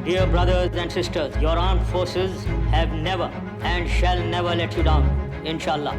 Dear brothers and sisters, your armed forces have never and shall never let you down, inshallah.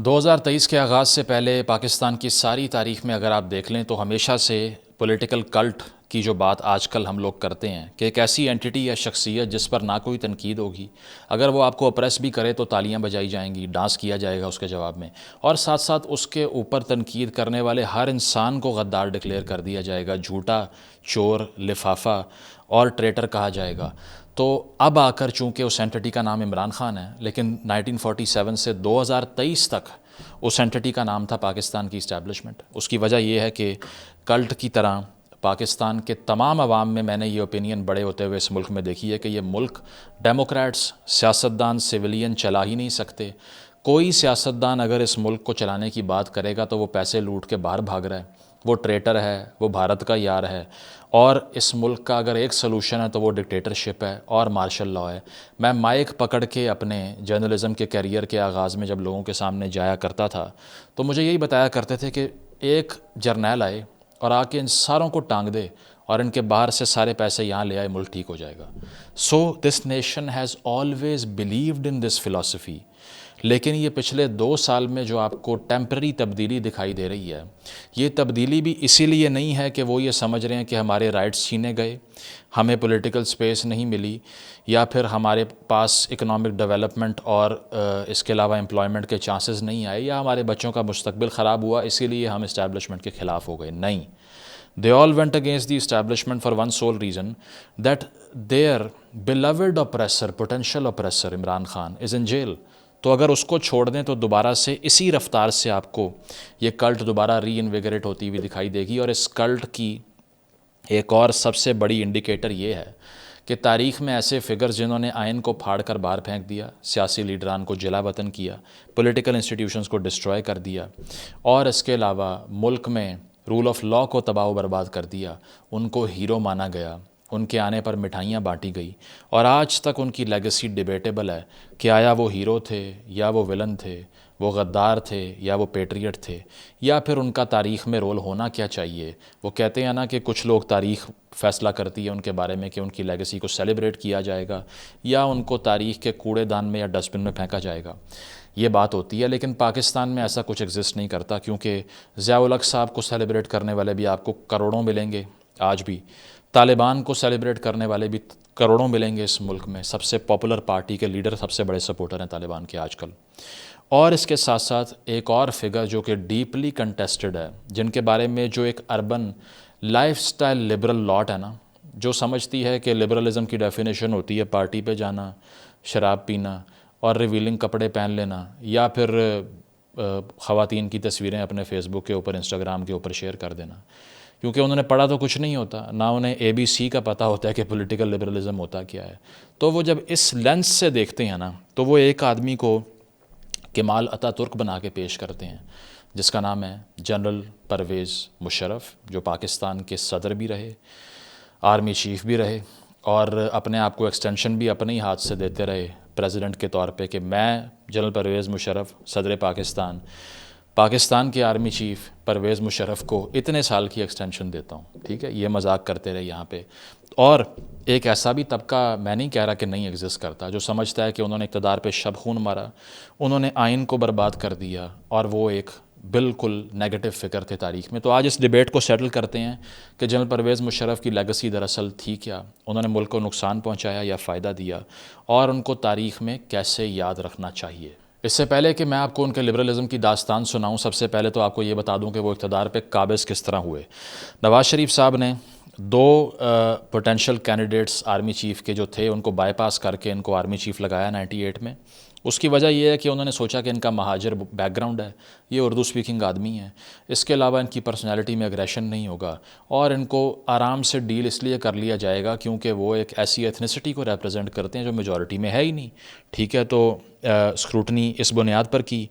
2023 کے آغاز سے پہلے پاکستان کی ساری تاریخ میں اگر آپ دیکھ لیں تو ہمیشہ سے پولیٹیکل کلٹ کی جو بات آج کل ہم لوگ کرتے ہیں کہ ایک ایسی اینٹی یا شخصیت جس پر نہ کوئی تنقید ہوگی، اگر وہ آپ کو اپریس بھی کرے تو تالیاں بجائی جائیں گی، ڈانس کیا جائے گا اس کے جواب میں، اور ساتھ ساتھ اس کے اوپر تنقید کرنے والے ہر انسان کو غدار ڈکلیئر کر دیا جائے گا، جھوٹا، چور، لفافہ اور ٹریٹر کہا جائے گا۔ تو اب آ کر چونکہ اس اینٹی کا نام عمران خان ہے، لیکن 1947 سے 2023 تک اس اینٹی کا نام تھا پاکستان کی اسٹیبلشمنٹ۔ اس کی وجہ یہ ہے کہ کلٹ کی طرح پاکستان کے تمام عوام میں نے یہ اوپینین بڑے ہوتے ہوئے اس ملک میں دیکھی ہے کہ یہ ملک ڈیموکریٹس، سیاستدان، سویلین چلا ہی نہیں سکتے۔ کوئی سیاستدان اگر اس ملک کو چلانے کی بات کرے گا تو وہ پیسے لوٹ کے باہر بھاگ رہا ہے، وہ ٹریٹر ہے، وہ بھارت کا یار ہے، اور اس ملک کا اگر ایک سلوشن ہے تو وہ ڈکٹیٹرشپ ہے اور مارشل لاء ہے۔ میں مائک پکڑ کے اپنے جرنلزم کے کیریئر کے آغاز میں جب لوگوں کے سامنے جایا کرتا تھا تو مجھے یہی بتایا کرتے تھے کہ ایک جرنیل آئے اور آ کے ان ساروں کو ٹانگ دے اور ان کے باہر سے سارے پیسے یہاں لے آئے، ملک ٹھیک ہو جائے گا۔ So this nation has always believed in this philosophy, لیکن یہ پچھلے 2 سال میں جو آپ کو ٹیمپرری تبدیلی دکھائی دے رہی ہے، یہ تبدیلی بھی اسی لیے نہیں ہے کہ وہ یہ سمجھ رہے ہیں کہ ہمارے رائٹس چھینے گئے، ہمیں پولیٹیکل سپیس نہیں ملی، یا پھر ہمارے پاس اکنامک ڈیولپمنٹ اور اس کے علاوہ امپلائمنٹ کے چانسز نہیں آئے، یا ہمارے بچوں کا مستقبل خراب ہوا اسی لیے ہم اسٹیبلشمنٹ کے خلاف ہو گئے۔ نہیں، they all went against the establishment for one sole reason, that their beloved oppressor, potential oppressor Imran Khan is in jail۔ تو اگر اس کو چھوڑ دیں تو دوبارہ سے اسی رفتار سے آپ کو یہ کلٹ دوبارہ ری انویگریٹ ہوتی ہوئی دکھائی دے گی۔ اور اس کلٹ کی ایک اور سب سے بڑی انڈیکیٹر یہ ہے کہ تاریخ میں ایسے فگرز جنہوں نے آئین کو پھاڑ کر باہر پھینک دیا، سیاسی لیڈران کو جلا وطن کیا، پولیٹیکل انسٹیٹیوشنز کو ڈسٹروائے کر دیا، اور اس کے علاوہ ملک میں رول آف لاء کو تباہ و برباد کر دیا، ان کو ہیرو مانا گیا، ان کے آنے پر مٹھائیاں بانٹی گئی، اور آج تک ان کی لیگیسی ڈیبیٹیبل ہے کہ آیا وہ ہیرو تھے یا وہ ولن تھے، وہ غدار تھے یا وہ پیٹریٹ تھے، یا پھر ان کا تاریخ میں رول ہونا کیا چاہیے۔ وہ کہتے ہیں نا کہ کچھ لوگ تاریخ فیصلہ کرتی ہے ان کے بارے میں کہ ان کی لیگیسی کو سیلیبریٹ کیا جائے گا یا ان کو تاریخ کے کوڑے دان میں یا ڈسٹ بن میں پھینکا جائے گا، یہ بات ہوتی ہے۔ لیکن پاکستان میں ایسا کچھ ایگزسٹ نہیں کرتا، کیونکہ ضیاء الحق صاحب کو سیلیبریٹ کرنے والے بھی آپ کو کروڑوں ملیں گے آج بھی، طالبان کو سیلیبریٹ کرنے والے بھی کروڑوں ملیں گے اس ملک میں، سب سے پاپولر پارٹی کے لیڈر سب سے بڑے سپورٹر ہیں طالبان کے آج کل۔ اور اس کے ساتھ ساتھ ایک اور فگر جو کہ ڈیپلی کنٹیسٹڈ ہے، جن کے بارے میں جو ایک اربن لائف سٹائل لبرل لاٹ ہے نا، جو سمجھتی ہے کہ لبرلزم کی ڈیفینیشن ہوتی ہے پارٹی پہ جانا، شراب پینا اور ریویلنگ کپڑے پہن لینا، یا پھر خواتین کی تصویریں اپنے فیس بک کے اوپر، انسٹاگرام کے اوپر شیئر کر دینا، کیونکہ انہوں نے پڑھا تو کچھ نہیں ہوتا، نہ انہیں ABC کا پتہ ہوتا ہے کہ پولیٹیکل لبرلزم ہوتا کیا ہے۔ تو وہ جب اس لینس سے دیکھتے ہیں نا تو وہ ایک آدمی کو کمال اتا ترک بنا کے پیش کرتے ہیں، جس کا نام ہے جنرل پرویز مشرف، جو پاکستان کے صدر بھی رہے، آرمی چیف بھی رہے، اور اپنے آپ کو ایکسٹینشن بھی اپنے ہی ہاتھ سے دیتے رہے پریزیڈنٹ کے طور پہ کہ میں جنرل پرویز مشرف صدر پاکستان کے آرمی چیف پرویز مشرف کو اتنے سال کی ایکسٹینشن دیتا ہوں، ٹھیک ہے۔ یہ مذاق کرتے رہے یہاں پہ۔ اور ایک ایسا بھی طبقہ، میں نہیں کہہ رہا کہ نہیں ایگزسٹ کرتا، جو سمجھتا ہے کہ انہوں نے اقتدار پہ شب خون مارا، انہوں نے آئین کو برباد کر دیا، اور وہ ایک بالکل نیگیٹو فگر تھے تاریخ میں۔ تو آج اس ڈیبیٹ کو سیٹل کرتے ہیں کہ جنرل پرویز مشرف کی لیگیسی دراصل تھی کیا، انہوں نے ملک کو نقصان پہنچایا یا فائدہ دیا، اور ان کو تاریخ میں کیسے یاد رکھنا چاہیے۔ اس سے پہلے کہ میں آپ کو ان کے لبرلزم کی داستان سناؤں، سب سے پہلے تو آپ کو یہ بتا دوں کہ وہ اقتدار پہ قابض کس طرح ہوئے۔ نواز شریف صاحب نے 2 پوٹینشیل کینڈیڈیٹس آرمی چیف کے جو تھے ان کو بائی پاس کر کے ان کو آرمی چیف لگایا 98 میں۔ اس کی وجہ یہ ہے کہ انہوں نے سوچا کہ ان کا مہاجر بیک گراؤنڈ ہے، یہ اردو سپیکنگ آدمی ہیں، اس کے علاوہ ان کی پرسنالٹی میں اگریشن نہیں ہوگا، اور ان کو آرام سے ڈیل اس لیے کر لیا جائے گا کیونکہ وہ ایک ایسی ایتھنسٹی کو ریپرزینٹ کرتے ہیں جو میجورٹی میں ہے ہی نہیں، ٹھیک ہے۔ تو اسکروٹنی اس بنیاد پر کی،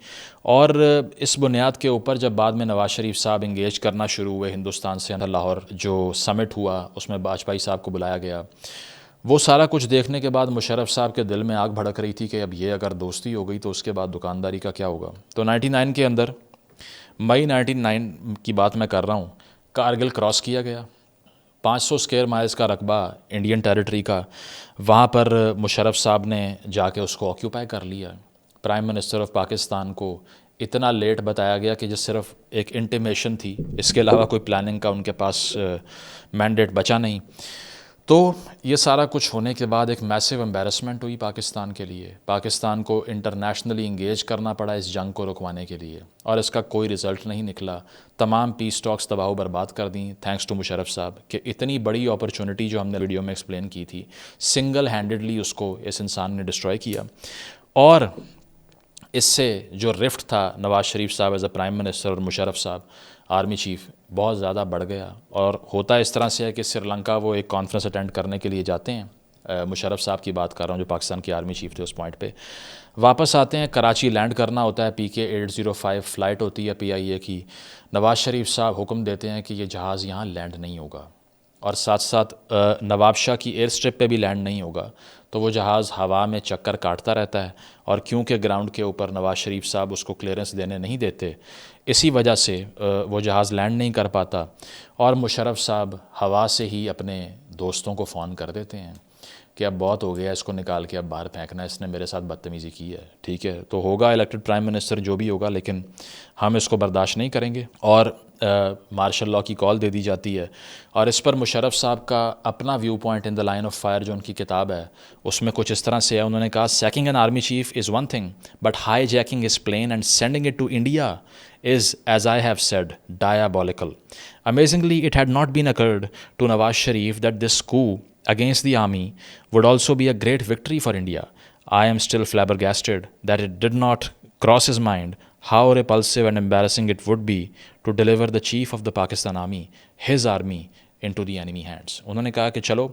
اور اس بنیاد کے اوپر جب بعد میں نواز شریف صاحب انگیج کرنا شروع ہوئے ہندوستان سے، لاہور جو سمٹ ہوا اس میں واجپئی صاحب کو بلایا گیا، وہ سارا کچھ دیکھنے کے بعد مشرف صاحب کے دل میں آگ بھڑک رہی تھی کہ اب یہ اگر دوستی ہو گئی تو اس کے بعد دکانداری کا کیا ہوگا. تو 99 کے اندر، مئی 99 کی بات میں کر رہا ہوں، کارگل کراس کیا گیا. 500 اسکوائر مائلز کا رقبہ انڈین ٹیریٹری کا، وہاں پر مشرف صاحب نے جا کے اس کو آکیوپائی کر لیا. پرائم منسٹر آف پاکستان کو اتنا لیٹ بتایا گیا کہ جس صرف ایک انٹیمیشن تھی، اس کے علاوہ کوئی پلاننگ کا ان کے پاس مینڈیٹ بچا نہیں. تو یہ سارا کچھ ہونے کے بعد ایک میسو امبیرسمنٹ ہوئی پاکستان کے لیے. پاکستان کو انٹرنیشنلی انگیج کرنا پڑا اس جنگ کو رکوانے کے لیے، اور اس کا کوئی رزلٹ نہیں نکلا. تمام پیس ٹاکس تباہ و برباد کر دیں تھینکس ٹو مشرف صاحب، کہ اتنی بڑی اپرچونٹی جو ہم نے ویڈیو میں ایکسپلین کی تھی، سنگل ہینڈڈلی اس کو اس انسان نے ڈسٹروائے کیا. اور اس سے جو رفٹ تھا نواز شریف صاحب ایز اے پرائم منسٹر اور مشرف صاحب آرمی چیف، بہت زیادہ بڑھ گیا. اور ہوتا اس طرح سے ہے کہ سری لنکا وہ ایک کانفرنس اٹینڈ کرنے کے لیے جاتے ہیں، مشرف صاحب کی بات کر رہا ہوں جو پاکستان کے آرمی چیف تھے اس پوائنٹ پہ. واپس آتے ہیں، کراچی لینڈ کرنا ہوتا ہے، PK 805 فلائٹ ہوتی ہے PIA کی. نواز شریف صاحب حکم دیتے ہیں کہ یہ جہاز یہاں لینڈ نہیں ہوگا، اور ساتھ ساتھ نواب شاہ کی ایئر اسٹرپ پہ بھی لینڈ نہیں ہوگا. تو وہ جہاز ہوا میں چکر کاٹتا رہتا ہے، اور کیونکہ گراؤنڈ کے اوپر نواز شریف صاحب اس کو کلیئرنس دینے نہیں دیتے، اسی وجہ سے وہ جہاز لینڈ نہیں کر پاتا. اور مشرف صاحب ہوا سے ہی اپنے دوستوں کو فون کر دیتے ہیں کہ اب بہت ہو گیا، اس کو نکال کے اب باہر پھینکنا، اس نے میرے ساتھ بدتمیزی کی ہے. ٹھیک ہے، تو ہوگا الیکٹڈ پرائم منسٹر جو بھی ہوگا، لیکن ہم اس کو برداشت نہیں کریں گے. اور مارشل لاء کی کال دے دی جاتی ہے. اور اس پر مشرف صاحب کا اپنا view point in the line of fire جو ان کی کتاب ہے اس میں کچھ اس طرح سے ہے. انہوں نے کہا seeking N army chief is one thing but high jacking his plane and sending it to India is, as I have said, diabolical. Amazingly, it had not been occurred to Nawaz Sharif that this coup against the army would also be a great victory for India. I am still flabbergasted that it did not cross his mind how repulsive and embarrassing it would be to deliver the chief of the Pakistan army, his army, into the enemy hands. انہوں نے کہا کہ چلو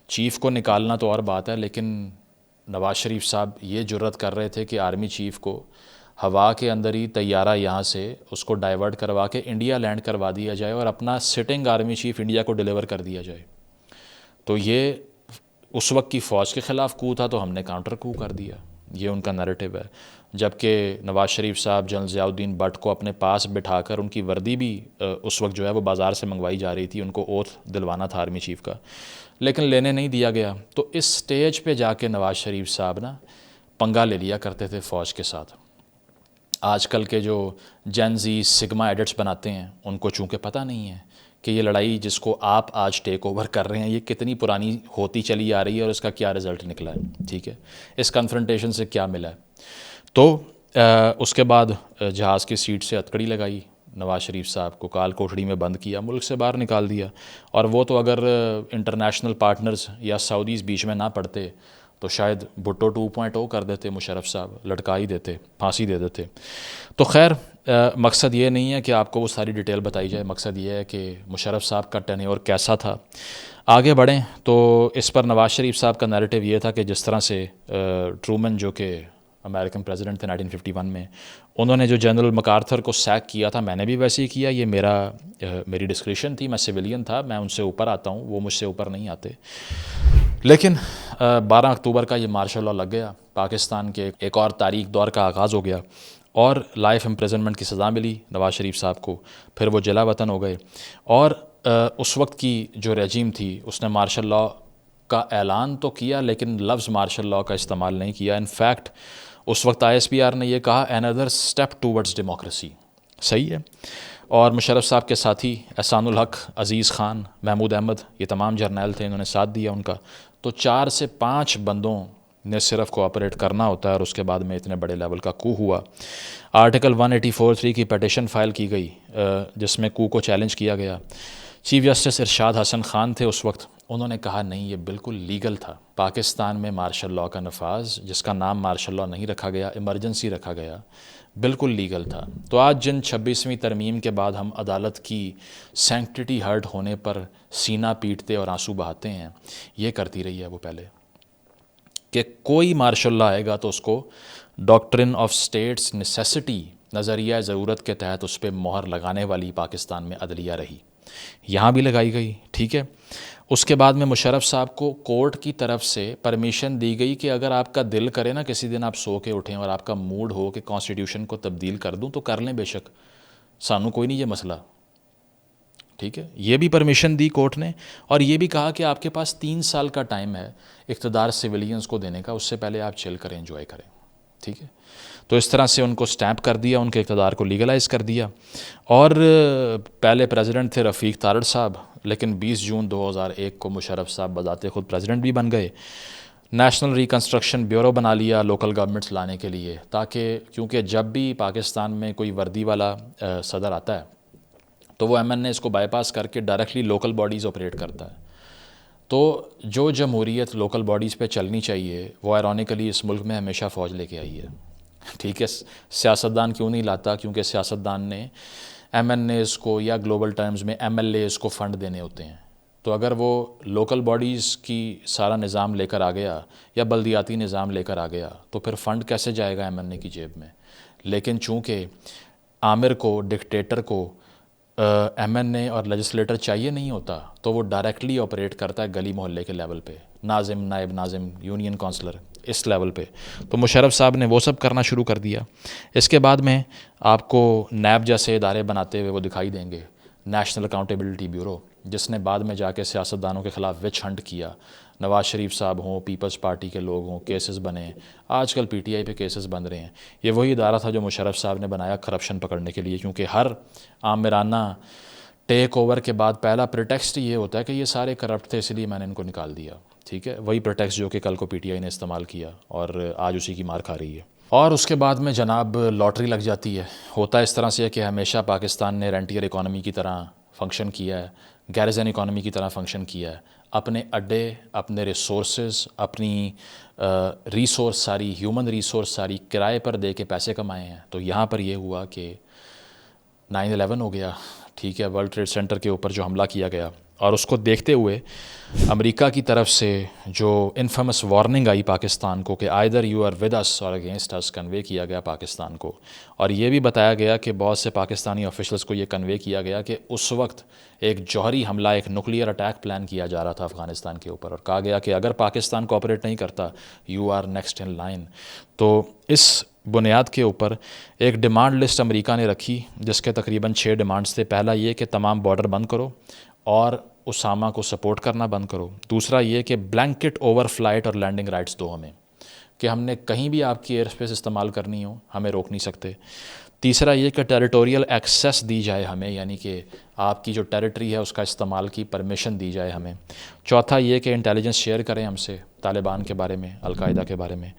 chief کو نکالنا تو اور بات ہے، لیکن نواز شریف صاحب یہ جرت کر رہے تھے کہ آرمی چیف کو ہوا کے اندر ہی طیارہ یہاں سے اس کو ڈائیورٹ کروا کے انڈیا لینڈ کروا دیا جائے اور اپنا سٹنگ آرمی چیف انڈیا کو ڈیلیور کر دیا جائے. تو یہ اس وقت کی فوج کے خلاف کو تھا، تو ہم نے کاؤنٹر کو کر دیا. یہ ان کا نیریٹو ہے. جبکہ نواز شریف صاحب جنرل ضیاء الدین بٹ کو اپنے پاس بٹھا کر ان کی وردی بھی اس وقت جو ہے وہ بازار سے منگوائی جا رہی تھی، ان کو اوتھ دلوانا تھا آرمی چیف کا، لیکن لینے نہیں دیا گیا. تو اس سٹیج پہ جا کے نواز شریف صاحب نا پنگا لے لیا کرتے تھے فوج کے ساتھ. آج کل کے جو جین زی سگما ایڈٹس بناتے ہیں ان کو چونکہ پتہ نہیں ہے کہ یہ لڑائی جس کو آپ آج ٹیک اوور کر رہے ہیں یہ کتنی پرانی ہوتی چلی آ رہی ہے اور اس کا کیا رزلٹ نکلا ہے. ٹھیک ہے، اس کنفرنٹیشن سے کیا ملا ہے. تو اس کے بعد جہاز کی سیٹ سے ہتکڑی لگائی، نواز شریف صاحب کو کال کوٹڑی میں بند کیا، ملک سے باہر نکال دیا. اور وہ تو اگر انٹرنیشنل پارٹنرز یا سعودیز بیچ میں نہ پڑتے تو شاید بھٹو 2.0 کر دیتے، مشرف صاحب لٹکا ہی دیتے، پھانسی دے دیتے. تو خیر مقصد یہ نہیں ہے کہ آپ کو وہ ساری ڈیٹیل بتائی جائے، مقصد یہ ہے کہ مشرف صاحب کا ٹینیور کیسا تھا. آگے بڑھیں تو اس پر نواز شریف صاحب کا نیریٹو یہ تھا کہ جس طرح سے ٹرومن جو کہ امریکن پریزیڈنٹ تھے 1951 میں، انہوں نے جو جنرل مکارتھر کو سیک کیا تھا، میں نے بھی ویسے ہی کیا. یہ میری ڈسکریشن تھی، میں سویلین تھا، میں ان سے اوپر آتا ہوں، وہ مجھ سے اوپر نہیں آتے. لیکن 12 اکتوبر کا یہ مارشل لاء لگ گیا، پاکستان کے ایک اور تاریخ دور کا آغاز ہو گیا، اور لائف امپریزنمنٹ کی سزا ملی نواز شریف صاحب کو. پھر وہ جلا وطن ہو گئے. اور اس وقت کی جو رجیم تھی اس نے مارشل لاء کا اعلان تو کیا لیکن لفظ مارشل لاء کا استعمال نہیں کیا. ان فیکٹ اس وقت ISPR نے یہ کہا another step towards democracy. صحیح ہے. اور مشرف صاحب کے ساتھی احسان الحق، عزیز خان، محمود احمد، یہ تمام جرنیل تھے، انہوں نے ساتھ دیا ان کا. تو 4 سے 5 بندوں نے صرف کوآپریٹ کرنا ہوتا ہے، اور اس کے بعد میں اتنے بڑے لیول کا کو ہوا. آرٹیکل 184(3) کی پیٹیشن فائل کی گئی جس میں کو چیلنج کیا گیا. چیف جسٹس ارشاد حسن خان تھے اس وقت، انہوں نے کہا نہیں یہ بالکل لیگل تھا. پاکستان میں مارشل لاء کا نفاذ، جس کا نام مارشل لاء نہیں رکھا گیا، ایمرجنسی رکھا گیا، بالکل لیگل تھا. تو آج جن 26ویں ترمیم کے بعد ہم عدالت کی سینکٹیٹی ہرٹ ہونے پر سینہ پیٹتے اور آنسو بہاتے ہیں، یہ کرتی رہی ہے وہ پہلے، کہ کوئی مارشل لاء آئے گا تو اس کو ڈاکٹرن آف سٹیٹس نیسیسٹی، نظریہ ضرورت کے تحت اس پہ مہر لگانے والی پاکستان میں عدلیہ رہی، یہاں بھی لگائی گئی. ٹھیک ہے. اس کے بعد میں مشرف صاحب کو کورٹ کی طرف سے پرمیشن دی گئی کہ اگر آپ کا دل کرے نا کسی دن آپ سو کے اٹھیں اور آپ کا موڈ ہو کہ کانسٹیٹیوشن کو تبدیل کر دوں تو کر لیں بے شک، سانوں کوئی نہیں یہ مسئلہ، ٹھیک ہے. یہ بھی پرمیشن دی کورٹ نے، اور یہ بھی کہا کہ آپ کے پاس 3 سال کا ٹائم ہے اقتدار سویلینز کو دینے کا، اس سے پہلے آپ چل کریں، انجوائے کریں، ٹھیک ہے. تو اس طرح سے ان کو سٹیمپ کر دیا، ان کے اقتدار کو لیگلائز کر دیا. اور پہلے پریزیڈنٹ تھے رفیق تارڑ صاحب، لیکن 20 جون 2001 کو مشرف صاحب بذات خود پریزیڈنٹ بھی بن گئے. نیشنل ریکنسٹرکشن بیورو بنا لیا لوکل گورنمنٹس لانے کے لیے، تاکہ کیونکہ جب بھی پاکستان میں کوئی وردی والا صدر آتا ہے تو وہ ایم این اے اس کو بائی پاس کر کے ڈائریکٹلی لوکل باڈیز آپریٹ کرتا ہے. تو جو جمہوریت لوکل باڈیز پہ چلنی چاہیے وہ آئرونیکلی اس ملک میں ہمیشہ فوج لے کے آئی ہے، ٹھیک ہے. سیاستدان کیوں نہیں لاتا؟ کیونکہ سیاستدان نے ایم این ایز کو یا گلوبل ٹرمز میں ایم ایل ایز کو فنڈ دینے ہوتے ہیں. تو اگر وہ لوکل باڈیز کی سارا نظام لے کر آ گیا یا بلدیاتی نظام لے کر آ گیا تو پھر فنڈ کیسے جائے گا ایم این اے کی جیب میں؟ لیکن چونکہ آمر کو، ڈکٹیٹر کو ایم این اے اور لیجسلیٹر چاہیے نہیں ہوتا تو وہ ڈائریکٹلی آپریٹ کرتا ہے گلی محلے کے لیول پہ، ناظم، نائب ناظم، یونین کونسلر، اس لیول پہ. تو مشرف صاحب نے وہ سب کرنا شروع کر دیا. اس کے بعد میں آپ کو نیب جیسے ادارے بناتے ہوئے وہ دکھائی دیں گے، نیشنل اکاؤنٹیبلٹی بیورو، جس نے بعد میں جا کے سیاستدانوں کے خلاف وچ ہنٹ کیا. نواز شریف صاحب ہوں، پیپلز پارٹی کے لوگ ہوں، کیسز بنے، آج کل پی ٹی آئی پہ کیسز بن رہے ہیں. یہ وہی ادارہ تھا جو مشرف صاحب نے بنایا کرپشن پکڑنے کے لیے، کیونکہ ہر آمرانہ ٹیک اوور کے بعد پہلا پریٹیکسٹ یہ ہوتا ہے کہ یہ سارے کرپٹ تھے اس لیے میں نے ان کو نکال دیا، ٹھیک ہے. وہی پریٹیکسٹ جو کہ کل کو پی ٹی آئی نے استعمال کیا اور آج اسی کی مار کھا رہی ہے. اور اس کے بعد میں جناب لاٹری لگ جاتی ہے. ہوتا اس طرح سے ہے کہ ہمیشہ پاکستان نے رینٹیئر اکانومی کی طرح فنکشن کیا ہے، گیرزن اکانومی کی طرح فنکشن کیا ہے. اپنے اڈے، اپنے ریسورسز، اپنی ریسورس ساری، ہیومن ریسورس ساری کرائے پر دے کے پیسے کمائے ہیں. تو یہاں پر یہ ہوا کہ 9/11 ہو گیا، ٹھیک ہے، ورلڈ ٹریڈ سینٹر کے اوپر جو حملہ کیا گیا، اور اس کو دیکھتے ہوئے امریکہ کی طرف سے جو انفیمس وارننگ آئی پاکستان کو کہ either you are with us or against اس، کنوے کیا گیا پاکستان کو. اور یہ بھی بتایا گیا کہ بہت سے پاکستانی آفیشلز کو یہ کنوے کیا گیا کہ اس وقت ایک جوہری حملہ، ایک نیوکلیئر اٹیک پلان کیا جا رہا تھا افغانستان کے اوپر، اور کہا گیا کہ اگر پاکستان کوآپریٹ نہیں کرتا you are next in line. تو اس بنیاد کے اوپر ایک ڈیمانڈ لسٹ امریکہ نے رکھی جس کے تقریباً 6 ڈیمانڈز تھے. پہلا یہ کہ تمام بارڈر بند کرو اور اسامہ کو سپورٹ کرنا بند کرو. دوسرا یہ کہ بلینکٹ اوور فلائٹ اور لینڈنگ رائٹس دو ہمیں، کہ ہم نے کہیں بھی آپ کی ایئر اسپیس استعمال کرنی ہو ہمیں روک نہیں سکتے. تیسرا یہ کہ ٹیریٹوریل ایکسیس دی جائے ہمیں، یعنی کہ آپ کی جو ٹیریٹری ہے اس کا استعمال کی پرمیشن دی جائے ہمیں. چوتھا یہ کہ انٹیلیجنس شیئر کریں ہم سے طالبان کے بارے میں، القاعدہ کے بارے میں.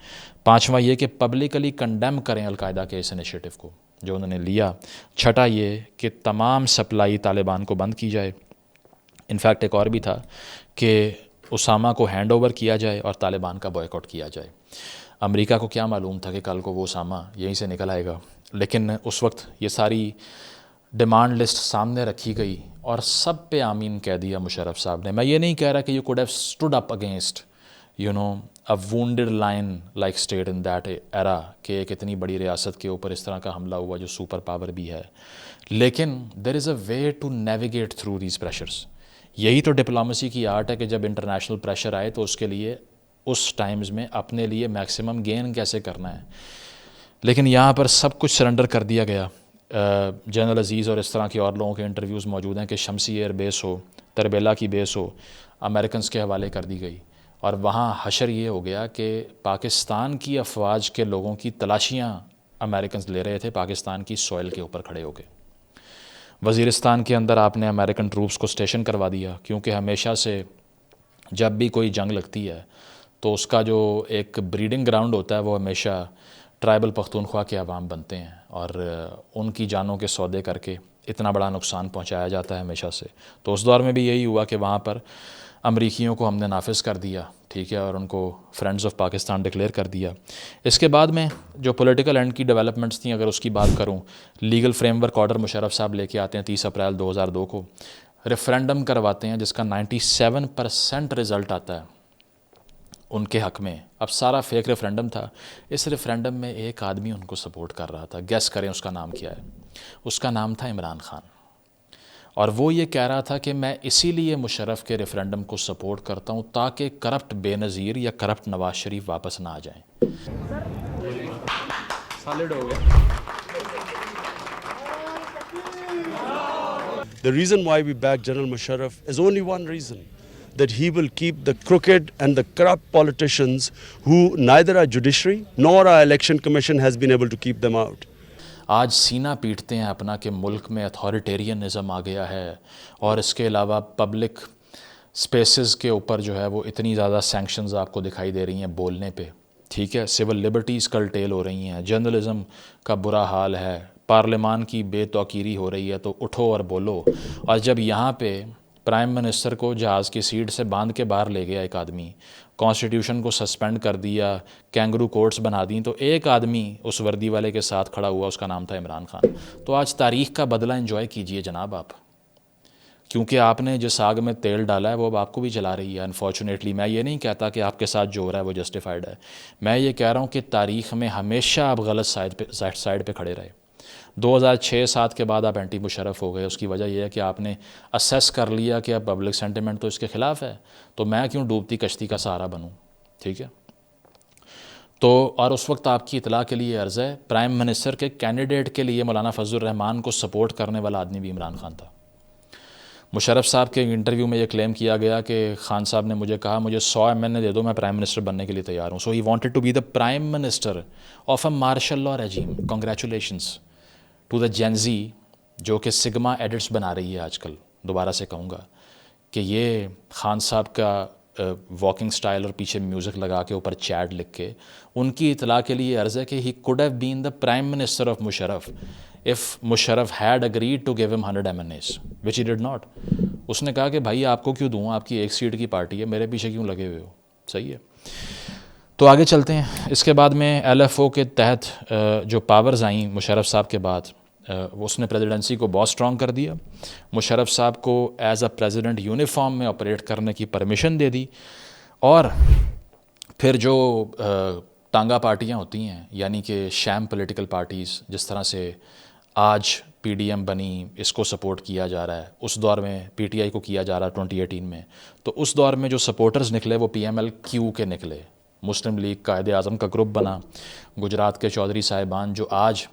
پانچواں یہ کہ پبلکلی کنڈیم کریں القاعدہ کے اس انیشیٹو کو جو انہوں نے لیا. چھٹا یہ کہ تمام سپلائی طالبان کو بند کی جائے. انفیکٹ ایک اور بھی تھا کہ اسامہ کو ہینڈ اوور کیا جائے اور طالبان کا بوائیکاٹ کاٹ کیا جائے. امریکہ کو کیا معلوم تھا کہ کل کو وہ اسامہ یہیں سے نکل آئے گا، لیکن اس وقت یہ ساری ڈیمانڈ لسٹ سامنے رکھی گئی اور سب پہ آمین کہہ دیا مشرف صاحب نے. میں یہ نہیں کہہ رہا کہ you could have stood up against a wounded lion like state in that era کہ ایک اتنی بڑی ریاست کے اوپر اس طرح کا حملہ ہوا جو سپر پاور بھی ہے. لیکن there is a way to navigate through these pressures. یہی تو ڈپلومیسی کی آرٹ ہے کہ جب انٹرنیشنل پریشر آئے تو اس کے لیے اس ٹائمز میں اپنے لیے میکسیمم گین کیسے کرنا ہے. لیکن یہاں پر سب کچھ سرنڈر کر دیا گیا. جنرل عزیز اور اس طرح کے اور لوگوں کے انٹرویوز موجود ہیں کہ شمسی ایئر بیس ہو، تربیلا کی بیس ہو، امریکنز کے حوالے کر دی گئی. اور وہاں حشر یہ ہو گیا کہ پاکستان کی افواج کے لوگوں کی تلاشیاں امریکنز لے رہے تھے پاکستان کی سوئل کے اوپر کھڑے ہو کے. وزیرستان کے اندر آپ نے امریکن ٹروپس کو اسٹیشن کروا دیا، کیونکہ ہمیشہ سے جب بھی کوئی جنگ لگتی ہے تو اس کا جو ایک بریڈنگ گراؤنڈ ہوتا ہے وہ ہمیشہ ٹرائبل پختونخوا کے عوام بنتے ہیں، اور ان کی جانوں کے سودے کر کے اتنا بڑا نقصان پہنچایا جاتا ہے ہمیشہ سے. تو اس دور میں بھی یہی ہوا کہ وہاں پر امریکیوں کو ہم نے نافذ کر دیا، ٹھیک ہے، اور ان کو فرینڈز آف پاکستان ڈکلیئر کر دیا. اس کے بعد میں جو پولیٹیکل اینڈ کی ڈیولپمنٹس تھیں اگر اس کی بات کروں، legal frame work order Musharraf صاحب لے کے آتے ہیں 30 اپریل 2002 کو. ریفرینڈم کرواتے ہیں جس کا 97% رزلٹ آتا ہے ان کے حق میں. اب سارا فیک ریفرینڈم تھا. اس ریفرینڈم میں ایک آدمی ان کو سپورٹ کر رہا تھا. گیس کریں اس کا نام کیا ہے؟ اس کا نام تھا عمران خان. اور وہ یہ کہہ رہا تھا کہ میں اسی لیے مشرف کے ریفرینڈم کو سپورٹ کرتا ہوں تاکہ کرپٹ بے نظیر یا کرپٹ نواز شریف واپس نہ آ جائیں. The reason why we back General Musharraf is only one reason, that he will keep the crooked and the corrupt politicians who neither our judiciary nor our election commission has been able to keep them out. آج سینہ پیٹتے ہیں اپنا کہ ملک میں authoritarianism آ گیا ہے اور اس کے علاوہ پبلک سپیسز کے اوپر جو ہے وہ اتنی زیادہ سینکشنز آپ کو دکھائی دے رہی ہیں بولنے پہ. ٹھیک ہے, سول لبرٹیز کرٹیل ہو رہی ہیں, جرنلزم کا برا حال ہے, پارلیمان کی بے توقیری ہو رہی ہے, تو اٹھو اور بولو. اور جب یہاں پہ پرائم منسٹر کو جہاز کی سیٹ سے باندھ کے باہر لے گیا ایک آدمی, کانسٹیٹیوشن کو سسپینڈ کر دیا, کینگرو کورٹس بنا دیں, تو ایک آدمی اس وردی والے کے ساتھ کھڑا ہوا, اس کا نام تھا عمران خان. تو آج تاریخ کا بدلہ انجوائے کیجئے جناب آپ, کیونکہ آپ نے جس آگ میں تیل ڈالا ہے وہ اب آپ کو بھی جلا رہی ہے. انفارچونیٹلی میں یہ نہیں کہتا کہ آپ کے ساتھ جو ہو رہا ہے وہ جسٹیفائڈ ہے, میں یہ کہہ رہا ہوں کہ تاریخ میں ہمیشہ آپ غلط سائڈ پہ کھڑے رہے. 2006-07 کے بعد آپ اینٹی مشرف ہو گئے. اس کی وجہ یہ ہے کہ آپ نے اسیس کر لیا کہ اب پبلک سینٹیمنٹ تو اس کے خلاف ہے, تو میں کیوں ڈوبتی کشتی کا سہارا بنوں. ٹھیک ہے, تو اور اس وقت آپ کی اطلاع کے لیے عرض ہے, پرائم منسٹر کے کینڈیڈیٹ کے لیے مولانا فضل الرحمان کو سپورٹ کرنے والا آدمی بھی عمران خان تھا. مشرف صاحب کے انٹرویو میں یہ کلیم کیا گیا کہ خان صاحب نے مجھے کہا مجھے 100 MN دے دو, میں پرائم منسٹر بننے کے لیے تیار ہوں. So he wanted to be the prime minister of a martial law regime. Congratulations to the Gen Z جو کہ سگما ایڈٹس بنا رہی ہے آج کل. دوبارہ سے کہوں گا کہ یہ خان صاحب کا واکنگ سٹائل اور پیچھے میوزک لگا کے اوپر چیٹ لکھ کے, ان کی اطلاع کے لیے عرض ہے کہ he could have been the prime minister of Musharraf if Musharraf had agreed to give him 100 MNAs which he did not. اس نے کہا کہ بھائی آپ کو کیوں دوں, آپ کی ایک سیٹ کی پارٹی ہے, میرے پیچھے کیوں لگے ہوئے ہو. صحیح ہے, تو آگے چلتے ہیں. اس کے بعد میں LFO کے تحت جو پاورز آئیں مشرف صاحب کے بعد, اس نے پریزیڈنسی کو بہت سٹرونگ کر دیا. مشرف صاحب کو ایز اے پریزیڈنٹ یونیفارم میں آپریٹ کرنے کی پرمیشن دے دی. اور پھر جو ٹانگا پارٹیاں ہوتی ہیں, یعنی کہ شیم پولیٹیکل پارٹیز, جس طرح سے آج PDM بنی, اس کو سپورٹ کیا جا رہا ہے, اس دور میں PTI کو کیا جا رہا ہے 2018 میں, تو اس دور میں جو سپورٹرز نکلے وہ PMLQ کے نکلے. مسلم لیگ قائد اعظم کا گروپ بنا, گجرات کے چودھری صاحبان جو آج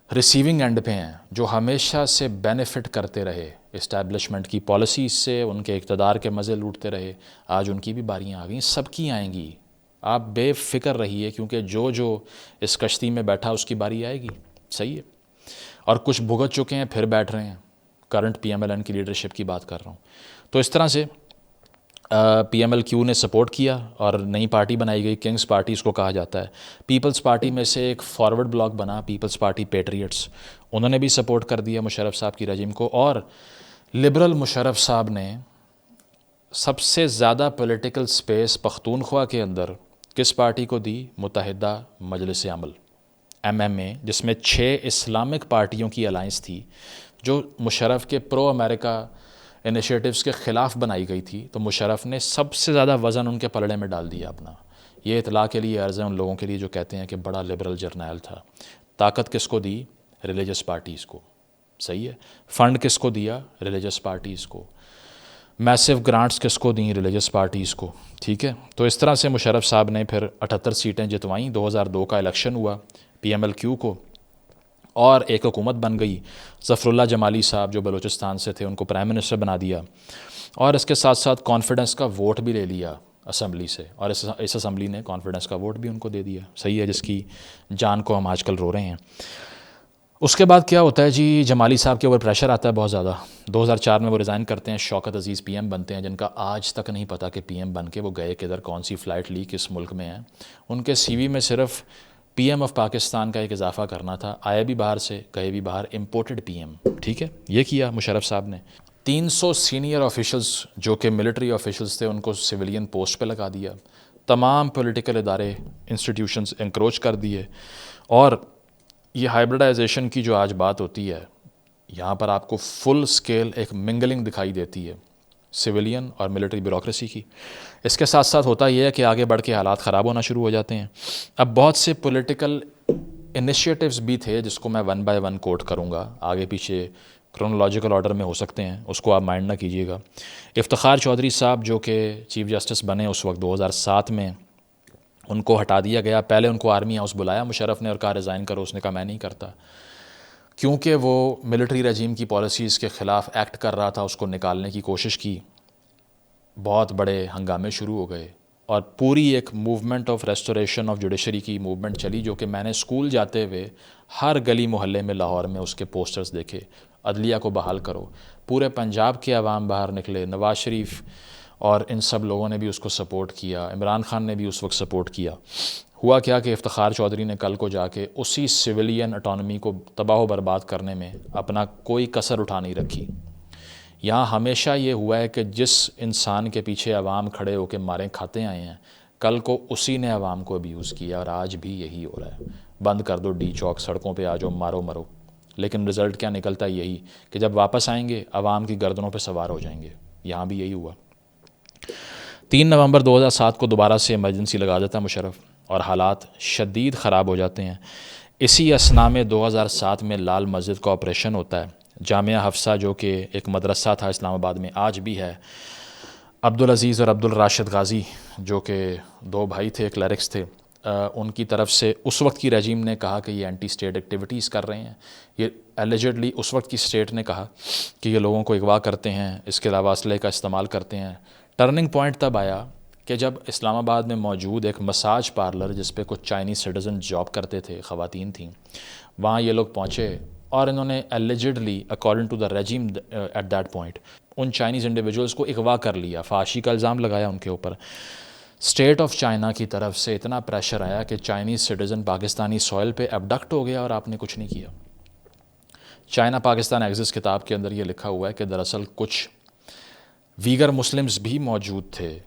ریسیونگ اینڈ پہ ہیں, جو ہمیشہ سے بینیفٹ کرتے رہے اسٹیبلشمنٹ کی پالیسیز سے, ان کے اقتدار کے مزے لوٹتے رہے, آج ان کی بھی باریاں آ گئیں. سب کی آئیں گی, آپ بے فکر رہیے, کیونکہ جو اس کشتی میں بیٹھا اس کی باری آئے گی. صحیح ہے, اور کچھ بھگت چکے ہیں پھر بیٹھ رہے ہیں. کرنٹ PMLN کی لیڈرشپ کی بات کر رہا ہوں. تو اس طرح سے PMLQ نے سپورٹ کیا اور نئی پارٹی بنائی گئی, کنگز پارٹی اس کو کہا جاتا ہے. پیپلز پارٹی میں سے ایک فارورڈ بلاک بنا, پیپلز پارٹی پیٹریٹس, انہوں نے بھی سپورٹ کر دیا مشرف صاحب کی رجیم کو. اور لبرل مشرف صاحب نے سب سے زیادہ پولیٹیکل سپیس پختونخوا کے اندر کس پارٹی کو دی؟ متحدہ مجلس عمل MMA, جس میں 6 اسلامک پارٹیوں کی الائنس تھی جو مشرف کے پرو امریکہ انیشیٹوز کے خلاف بنائی گئی تھی. تو مشرف نے سب سے زیادہ وزن ان کے پلڑے میں ڈال دیا اپنا. یہ اطلاع کے لیے عرض ہے ان لوگوں کے لیے جو کہتے ہیں کہ بڑا لبرل جرنیل تھا. طاقت کس کو دی؟ ریلیجس پارٹیز کو. صحیح ہے, فنڈ کس کو دیا؟ ریلیجس پارٹیز کو. میسیو گرانٹس کس کو دیں؟ ریلیجس پارٹیز کو. ٹھیک ہے, تو اس طرح سے مشرف صاحب نے پھر 78 سیٹیں جتوائیں. 2002 کا الیکشن ہوا PMLQ کو, اور ایک حکومت بن گئی. ظفر اللہ جمالی صاحب جو بلوچستان سے تھے, ان کو پرائم منسٹر بنا دیا, اور اس کے ساتھ ساتھ کانفیڈنس کا ووٹ بھی لے لیا اسمبلی سے, اور اس اسمبلی نے کانفیڈنس کا ووٹ بھی ان کو دے دیا. صحیح ہے, جس کی جان کو ہم آج کل رو رہے ہیں. اس کے بعد کیا ہوتا ہے جی, جمالی صاحب کے اوپر پریشر آتا ہے بہت زیادہ. 2004 میں وہ ریزائن کرتے ہیں, شوکت عزیز PM بنتے ہیں, جن کا آج تک نہیں پتہ کہ PM بن کے وہ گئے کدھر, کون سی فلائٹ لی, کس ملک میں ہیں. ان کے CV میں صرف PM آف پاکستان کا ایک اضافہ کرنا تھا. آئے بھی باہر سے, گئے بھی باہر, امپورٹڈ PM. ٹھیک ہے, یہ کیا مشرف صاحب نے. 300 سینئر آفیشلز جو کہ ملٹری آفیشلز تھے, ان کو سویلین پوسٹ پہ لگا دیا. تمام پولیٹیکل ادارے, انسٹیٹیوشنز انکروچ کر دیے. اور یہ ہائبرڈائزیشن کی جو آج بات ہوتی ہے, یہاں پر آپ کو فل سکیل ایک منگلنگ دکھائی دیتی ہے سویلین اور ملٹری بیوروکریسی کی. اس کے ساتھ ساتھ ہوتا یہ ہے کہ آگے بڑھ کے حالات خراب ہونا شروع ہو جاتے ہیں. اب بہت سے پولیٹیکل انیشیٹوز بھی تھے جس کو میں 1 by 1 کوٹ کروں گا, آگے پیچھے کرونالوجیکل آرڈر میں ہو سکتے ہیں، اس کو آپ مائنڈ نہ کیجیے گا۔ افتخار چودھری صاحب جو کہ چیف جسٹس بنے اس وقت 2007 میں، ان کو ہٹا دیا گیا۔ پہلے ان کو آرمی ہاؤس بلایا مشرف نے اور کہا ریزائن کرو، اس نے کہا میں نہیں کرتا، کیونکہ وہ ملٹری رجیم کی پالیسیز کے خلاف ایکٹ کر رہا تھا۔ اس کو نکالنے کی کوشش کی، بہت بڑے ہنگامے شروع ہو گئے اور پوری ایک movement of restoration of judiciary کی موومنٹ چلی، جو کہ میں نے اسکول جاتے ہوئے ہر گلی محلے میں لاہور میں اس کے پوسٹرز دیکھے، عدلیہ کو بحال کرو۔ پورے پنجاب کے عوام باہر نکلے، نواز شریف اور ان سب لوگوں نے بھی اس کو سپورٹ کیا، عمران خان نے بھی اس وقت سپورٹ کیا۔ ہوا کیا کہ افتخار چودھری نے کل کو جا کے اسی سویلین اٹانومی کو تباہ و برباد کرنے میں اپنا کوئی کسر اٹھا نہیں رکھی۔ یہاں ہمیشہ یہ ہوا ہے کہ جس انسان کے پیچھے عوام کھڑے ہو کے ماریں کھاتے آئے ہیں، کل کو اسی نے عوام کو ابیوز کیا، اور آج بھی یہی ہو رہا ہے۔ بند کر دو ڈی چوک، سڑکوں پہ آ جاؤ، مارو مرو، لیکن رزلٹ کیا نکلتا ہے؟ یہی کہ جب واپس آئیں گے عوام کی گردنوں پہ سوار ہو جائیں گے۔ یہاں بھی یہی ہوا۔ 3 نومبر 2007 کو دوبارہ سے ایمرجنسی لگا دیتا ہے مشرف اور حالات شدید خراب ہو جاتے ہیں۔ اسی اثنا میں 2007 میں لال مسجد کا آپریشن ہوتا ہے۔ جامعہ حفصہ جو کہ ایک مدرسہ تھا اسلام آباد میں، آج بھی ہے، عبدالعزیز اور عبدالراشد غازی جو کہ 2 بھائی تھے، کلرکس تھے، ان کی طرف سے اس وقت کی رجیم نے کہا کہ یہ اینٹی اسٹیٹ ایکٹیویٹیز کر رہے ہیں۔ یہ ایلیجڈلی اس وقت کی اسٹیٹ نے کہا کہ یہ لوگوں کو اغوا کرتے ہیں، اس کے علاوہ اسلحے کا استعمال کرتے ہیں۔ ٹرننگ پوائنٹ تب آیا کہ جب اسلام آباد میں موجود ایک مساج پارلر جس پہ کچھ چائنیز سٹیزن جاب کرتے تھے، خواتین تھیں، وہاں یہ لوگ پہنچے اور انہوں نے allegedly according to the regime at that point ان چائنیز انڈیویجولس کو اغوا کر لیا، فحاشی کا الزام لگایا ان کے اوپر۔ اسٹیٹ آف چائنا کی طرف سے اتنا پریشر آیا کہ چائنیز سٹیزن پاکستانی سوئل پہ ابڈکٹ ہو گیا اور آپ نے کچھ نہیں کیا۔ چائنا پاکستان ایگزس کتاب کے اندر یہ لکھا ہوا ہے کہ دراصل کچھ ویگر مسلمز بھی موجود تھے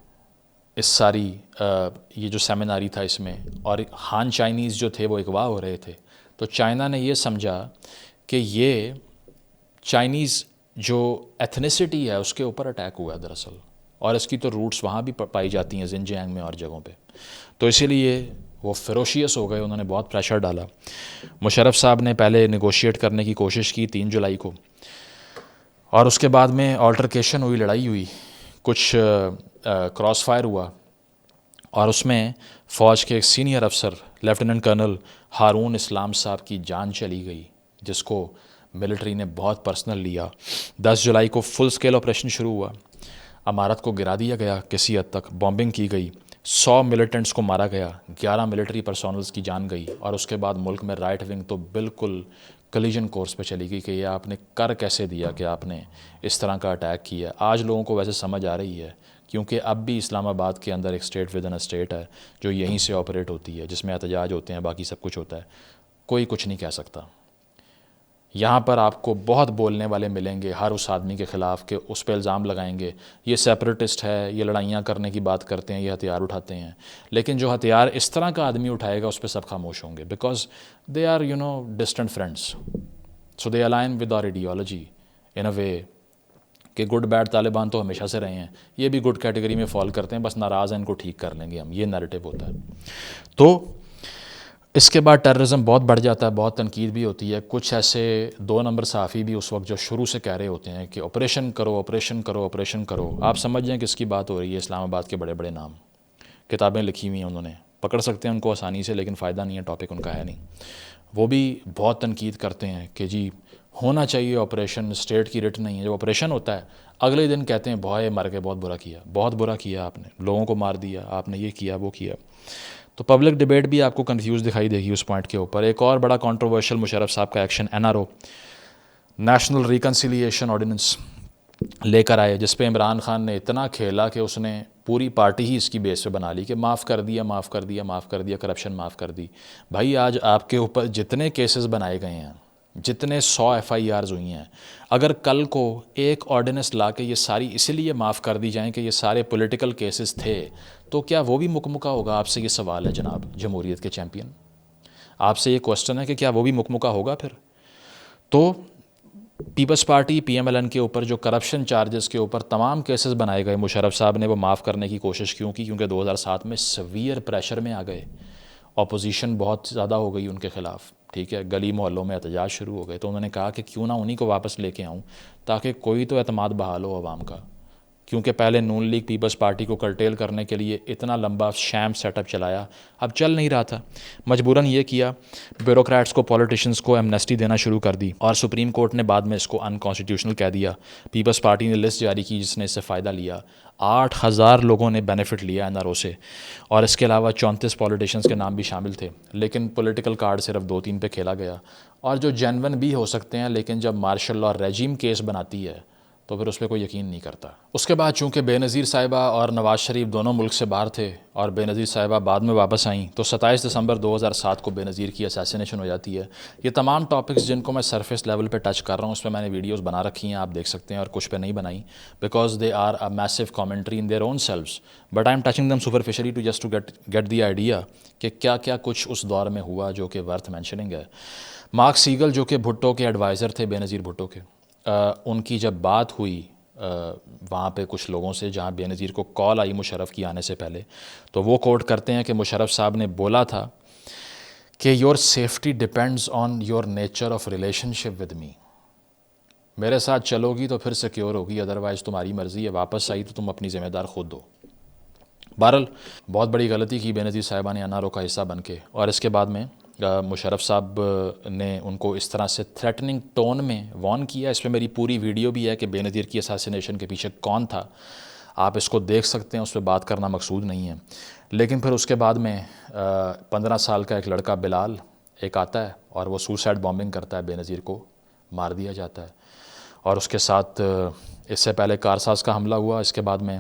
اس ساری یہ جو سیمیناری تھا اس میں، اور ہان چائنیز جو تھے وہ اغوا ہو رہے تھے۔ تو چائنا نے یہ سمجھا کہ یہ چائنیز جو ایتھنیسٹی ہے اس کے اوپر اٹیک ہوا ہے دراصل، اور اس کی تو روٹس وہاں بھی پائی جاتی ہیں زنجیانگ میں اور جگہوں پہ۔ تو اسی لیے وہ فیروشیس ہو گئے، انہوں نے بہت پریشر ڈالا۔ مشرف صاحب نے پہلے نیگوشیٹ کرنے کی کوشش کی 3 جولائی کو، اور اس کے بعد میں آلٹرکیشن ہوئی، لڑائی ہوئی، کچھ کراس فائر ہوا، اور اس میں فوج کے ایک سینئر افسر لیفٹیننٹ کرنل ہارون اسلام صاحب کی جان چلی گئی، جس کو ملٹری نے بہت پرسنل لیا۔ 10 جولائی کو فل سکیل آپریشن شروع ہوا، عمارت کو گرا دیا گیا، کسی حد تک بامبنگ کی گئی، 100 ملیٹنٹس کو مارا گیا، 11 ملٹری پرسونلز کی جان گئی، اور اس کے بعد ملک میں رائٹ ونگ تو بالکل کلیجن کورس پہ چلی گئی کہ یہ آپ نے کر کیسے دیا کہ آپ نے اس طرح کا اٹیک کیا۔ آج لوگوں کو ویسے سمجھ آ رہی ہے، کیونکہ اب بھی اسلام آباد کے اندر ایک اسٹیٹ ود ان اسٹیٹ ہے جو یہیں سے آپریٹ ہوتی ہے، جس میں احتجاج ہوتے ہیں، باقی سب کچھ ہوتا ہے، کوئی کچھ نہیں کہہ سکتا۔ یہاں پر آپ کو بہت بولنے والے ملیں گے ہر اس آدمی کے خلاف کہ اس پہ الزام لگائیں گے یہ سیپریٹسٹ ہے، یہ لڑائیاں کرنے کی بات کرتے ہیں، یہ ہتھیار اٹھاتے ہیں، لیکن جو ہتھیار اس طرح کا آدمی اٹھائے گا اس پہ سب خاموش ہوں گے، because they are distant friends, so they align with our ideology in a way کہ گڈ بیڈ طالبان تو ہمیشہ سے رہے ہیں، یہ بھی گڈ کیٹیگری میں فال کرتے ہیں، بس ناراض ہیں ان کو ٹھیک کر لیں گے ہم، یہ نیریٹو ہوتا ہے۔ تو اس کے بعد ٹیررزم بہت بڑھ جاتا ہے، بہت تنقید بھی ہوتی ہے۔ کچھ ایسے 2 نمبر صحافی بھی اس وقت جو شروع سے کہہ رہے ہوتے ہیں کہ آپریشن کرو، آپریشن کرو، آپریشن کرو۔ آپ سمجھ جائیں کس کی بات ہو رہی ہے، اسلام آباد کے بڑے بڑے نام، کتابیں لکھی ہوئی ہیں انہوں نے، پکڑ سکتے ہیں ان کو آسانی سے، لیکن فائدہ نہیں ہے، ٹاپک ان کا ہے نہیں۔ وہ بھی بہت تنقید کرتے ہیں کہ جی ہونا چاہیے آپریشن، اسٹیٹ کی رٹ نہیں ہے۔ جب آپریشن ہوتا ہے اگلے دن کہتے ہیں بھوئے مر گئے، بہت برا کیا، بہت برا کیا آپ نے، لوگوں کو مار دیا آپ نے، یہ کیا وہ کیا۔ تو پبلک ڈیبیٹ بھی آپ کو کنفیوز دکھائی دے گی اس پوائنٹ کے اوپر۔ ایک اور بڑا کنٹروورشل مشرف صاحب کا action NRO national reconciliation ordinance لے کر آئے، جس پہ عمران خان نے اتنا کھیلا کہ اس نے پوری پارٹی ہی اس کی بیس پہ بنا لی کہ معاف کر دیا، معاف کر دیا، معاف کر دیا، کرپشن معاف کر دی۔ بھائی آج آپ کے اوپر جتنے کیسز بنائے گئے ہیں، جتنے 100 FIRs ہوئی ہیں، اگر کل کو ایک آرڈیننس لا کے یہ ساری اسی لیے معاف کر دی جائیں کہ یہ سارے پولیٹیکل کیسز تھے، تو کیا وہ بھی مکمکہ ہوگا؟ آپ سے یہ سوال ہے جناب جمہوریت کے چیمپئن، آپ سے یہ کوسچن ہے کہ کیا وہ بھی مکمکہ ہوگا پھر؟ تو پیپلز پارٹی PMLN کے اوپر جو کرپشن چارجز کے اوپر تمام کیسز بنائے گئے، مشرف صاحب نے وہ معاف کرنے کی کوشش کیوں کی؟ کیونکہ 2007 میں سویئر پریشر میں آ گئے، اپوزیشن بہت زیادہ ہو گئی ان کے خلاف، ٹھیک ہے، گلی محلوں میں احتجاج شروع ہو گئے، تو انہوں نے کہا کہ کیوں نہ انہی کو واپس لے کے آؤں تاکہ کوئی تو اعتماد بحال ہو عوام کا، کیونکہ پہلے نون لیگ پیپلز پارٹی کو کرٹیل کرنے کے لیے اتنا لمبا شام سیٹ اپ چلایا، اب چل نہیں رہا تھا، مجبوراً یہ کیا، بیوروکریٹس کو، پولیٹیشنز کو ایمنیسٹی دینا شروع کر دی، اور سپریم کورٹ نے بعد میں اس کو انکانسٹیٹیوشنل کہہ دیا۔ پیپلز پارٹی نے لسٹ جاری کی جس نے اس سے فائدہ لیا، 8,000 لوگوں نے بینیفٹ لیا این آر او سے، اور اس کے علاوہ 34 پولیٹیشنز کے نام بھی شامل تھے، لیکن پولیٹیکل کارڈ صرف 2-3 پہ کھیلا گیا، اور جو جینون بھی ہو سکتے ہیں لیکن جب مارشل لا ریجیم کیس بناتی ہے تو پھر اس پہ کوئی یقین نہیں کرتا۔ اس کے بعد چونکہ بے نظیر صاحبہ اور نواز شریف دونوں ملک سے باہر تھے اور بے نظیر صاحبہ بعد میں واپس آئیں، تو 27 دسمبر 2007 کو بے نظیر کی اسیسینیشن ہو جاتی ہے۔ یہ تمام ٹاپکس جن کو میں سرفیس لیول پہ ٹچ کر رہا ہوں اس پہ میں نے ویڈیوز بنا رکھی ہیں، آپ دیکھ سکتے ہیں، اور کچھ پہ نہیں بنائی because they are a meso commentary in their own selves, but I am touching them superficially to just to get the idea کہ کیا کیا کچھ اس دور میں ہوا جو کہ ورتھ مینشننگ ہے۔ مارک سیگل جو کہ بھٹو کے ایڈوائزر تھے، بے نظیر بھٹو کے، ان کی جب بات ہوئی وہاں پہ کچھ لوگوں سے، جہاں بے نظیر کو کال آئی مشرف کی آنے سے پہلے، تو وہ کوٹ کرتے ہیں کہ مشرف صاحب نے بولا تھا کہ your safety depends on your nature of relation ship with me, میرے ساتھ چلو گی تو پھر سیکیور ہوگی، ادروائز تمہاری مرضی ہے، واپس آئی تو تم اپنی ذمہ دار خود دو۔ بہرحال بہت بڑی غلطی کی بے نظیر صاحبہ نے این آر او کا حصہ بن کے، اور اس کے بعد میں مشرف صاحب نے ان کو اس طرح سے تھریٹننگ ٹون میں وارن کیا۔ اس پہ میری پوری ویڈیو بھی ہے کہ بے نظیر کی اساسینیشن کے پیچھے کون تھا، آپ اس کو دیکھ سکتے ہیں، اس پہ بات کرنا مقصود نہیں ہے۔ لیکن پھر اس کے بعد میں 15 سال کا ایک لڑکا بلال ایک آتا ہے اور وہ سوسائڈ بامبنگ کرتا ہے، بے نظیر کو مار دیا جاتا ہے، اور اس کے ساتھ اس سے پہلے کارساز کا حملہ ہوا۔ اس کے بعد میں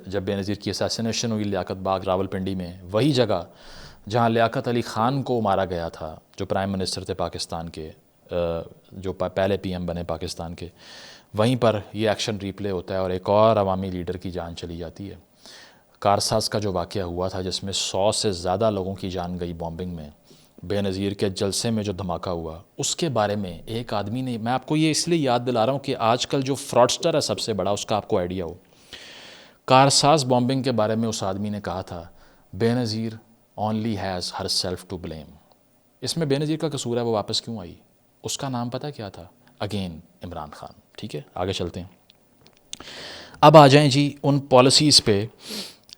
جب بے نظیر کی اساسینیشن ہوئی لیاقت باغ راولپنڈی میں، وہی جگہ جہاں لیاقت علی خان کو مارا گیا تھا جو پرائم منسٹر تھے پاکستان کے، جو پہلے پی ایم بنے پاکستان کے، وہیں پر یہ ایکشن ریپلے ہوتا ہے اور ایک اور عوامی لیڈر کی جان چلی جاتی ہے۔ کارساز کا جو واقعہ ہوا تھا جس میں 100 سے زیادہ لوگوں کی جان گئی بامبنگ میں، بے نظیر کے جلسے میں جو دھماکہ ہوا، اس کے بارے میں ایک آدمی نے، میں آپ کو یہ اس لیے یاد دلا رہا ہوں کہ آج کل جو فراڈسٹر ہے سب سے بڑا، اس کا آپ کو آئیڈیا ہو۔ کارساز بامبنگ کے بارے میں اس آدمی نے کہا تھا بے نظیر only has herself to blame۔ اس میں بے نظیر کا قصور ہے، وہ واپس کیوں آئی؟ اس کا نام پتہ کیا تھا؟ اگین عمران خان۔ ٹھیک ہے، آگے چلتے ہیں۔ اب آ جائیں جی ان پالیسیز پہ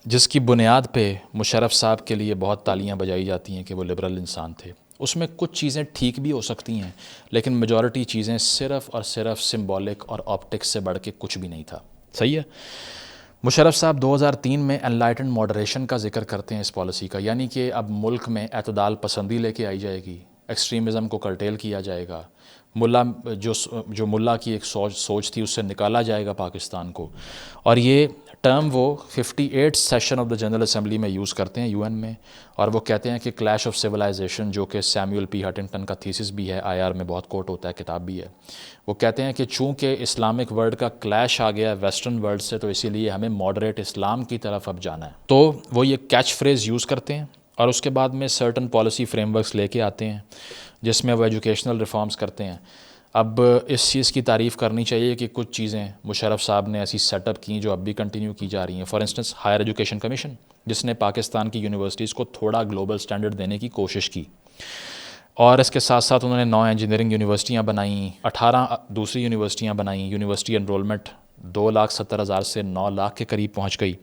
جس کی بنیاد پہ مشرف صاحب کے لیے بہت تالیاں بجائی جاتی ہیں کہ وہ لبرل انسان تھے۔ اس میں کچھ چیزیں ٹھیک بھی ہو سکتی ہیں لیکن میجورٹی چیزیں صرف اور صرف سمبولک اور آپٹکس سے بڑھ کے کچھ بھی نہیں تھا۔ صحیح ہے۔ مشرف صاحب 2003 میں انلائٹنڈ ماڈریشن کا ذکر کرتے ہیں اس پالیسی کا، یعنی کہ اب ملک میں اعتدال پسندی لے کے آئی جائے گی، ایکسٹریمزم کو کرٹیل کیا جائے گا، ملا جو ملا کی ایک سوچ تھی اس سے نکالا جائے گا پاکستان کو، اور یہ ٹرم وہ 58 session of the general assembly میں یوز کرتے ہیں UN میں، اور وہ کہتے ہیں کہ کلیش آف سویلائزیشن، جو کہ سیموئل پی ہنٹنگٹن کا تھیسس بھی ہے، IR میں بہت کوٹ ہوتا ہے، کتاب بھی ہے، وہ کہتے ہیں کہ چونکہ اسلامک ورلڈ کا کلیش آ گیا ہے ویسٹرن ورلڈ سے، تو اسی لیے ہمیں ماڈریٹ اسلام کی طرف اب جانا ہے۔ تو وہ یہ کیچ فریز یوز کرتے ہیں اور اس کے بعد میں سرٹن پالیسی فریم ورکس لے کے آتے ہیں جس میں وہ ایجوکیشنل ریفارمز کرتے ہیں۔ اب اس چیز کی تعریف کرنی چاہیے کہ کچھ چیزیں مشرف صاحب نے ایسی سیٹ اپ کیں جو اب بھی کنٹینیو کی جا رہی ہیں۔ For instance higher education commission, جس نے پاکستان کی یونیورسٹیز کو تھوڑا گلوبل سٹینڈرڈ دینے کی کوشش کی، اور اس کے ساتھ ساتھ انہوں نے 9 انجینئرنگ یونیورسٹیاں بنائیں، 18 دوسری یونیورسٹیاں بنائیں، یونیورسٹی انرولمنٹ 2,70,000 سے 9 لاکھ کے قریب پہنچ گئی،